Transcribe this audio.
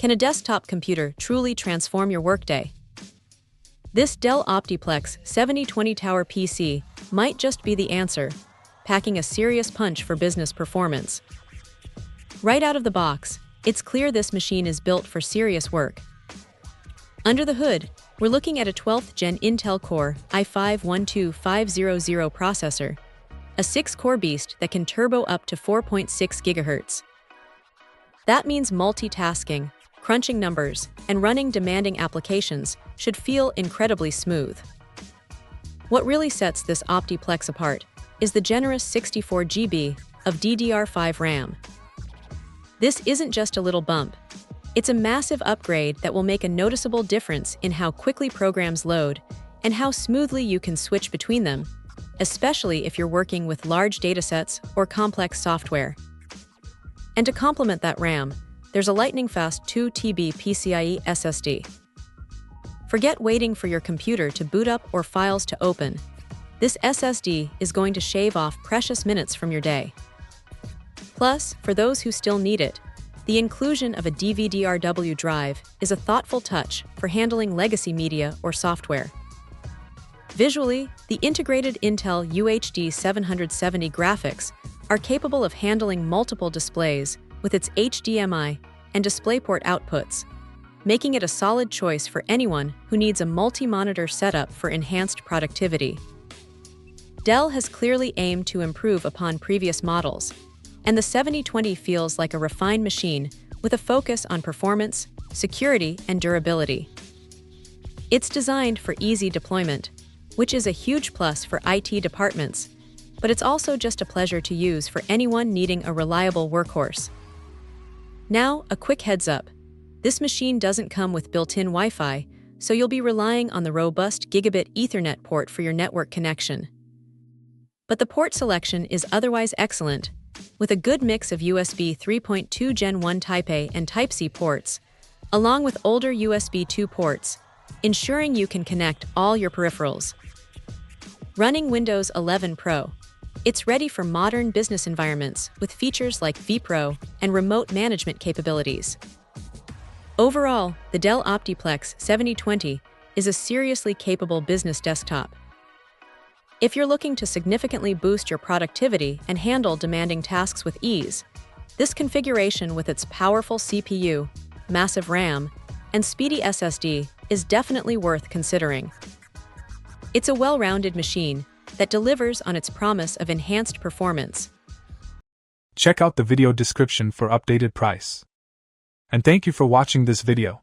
Can a desktop computer truly transform your workday? This Dell OptiPlex 7020 Tower PC might just be the answer, packing a serious punch for business performance. Right out of the box, it's clear this machine is built for serious work. Under the hood, we're looking at a 12th Gen Intel Core i5-12500 processor, a 6-core beast that can turbo up to 4.6 GHz. That means multitasking, crunching numbers, and running demanding applications should feel incredibly smooth. What really sets this OptiPlex apart is the generous 64 GB of DDR5 RAM. This isn't just a little bump. It's a massive upgrade that will make a noticeable difference in how quickly programs load and how smoothly you can switch between them, especially if you're working with large datasets or complex software. And to complement that RAM, there's a lightning-fast 2 TB PCIe SSD. Forget waiting for your computer to boot up or files to open. This SSD is going to shave off precious minutes from your day. Plus, for those who still need it, the inclusion of a DVD-RW drive is a thoughtful touch for handling legacy media or software. Visually, the integrated Intel UHD 770 graphics are capable of handling multiple displays with its HDMI and DisplayPort outputs, making it a solid choice for anyone who needs a multi-monitor setup for enhanced productivity. Dell has clearly aimed to improve upon previous models, and the 7020 feels like a refined machine with a focus on performance, security, and durability. It's designed for easy deployment, which is a huge plus for IT departments, but it's also just a pleasure to use for anyone needing a reliable workhorse. Now, a quick heads up. This machine doesn't come with built-in Wi-Fi, so you'll be relying on the robust Gigabit Ethernet port for your network connection. But the port selection is otherwise excellent, with a good mix of USB 3.2 Gen 1 Type-A and Type-C ports, along with older USB 2 ports, ensuring you can connect all your peripherals. Running Windows 11 Pro, it's ready for modern business environments with features like vPro and remote management capabilities. Overall, the Dell OptiPlex 7020 is a seriously capable business desktop. If you're looking to significantly boost your productivity and handle demanding tasks with ease, this configuration with its powerful CPU, massive RAM, and speedy SSD is definitely worth considering. It's a well-rounded machine that delivers on its promise of enhanced performance. Check out the video description for updated price. And thank you for watching this video.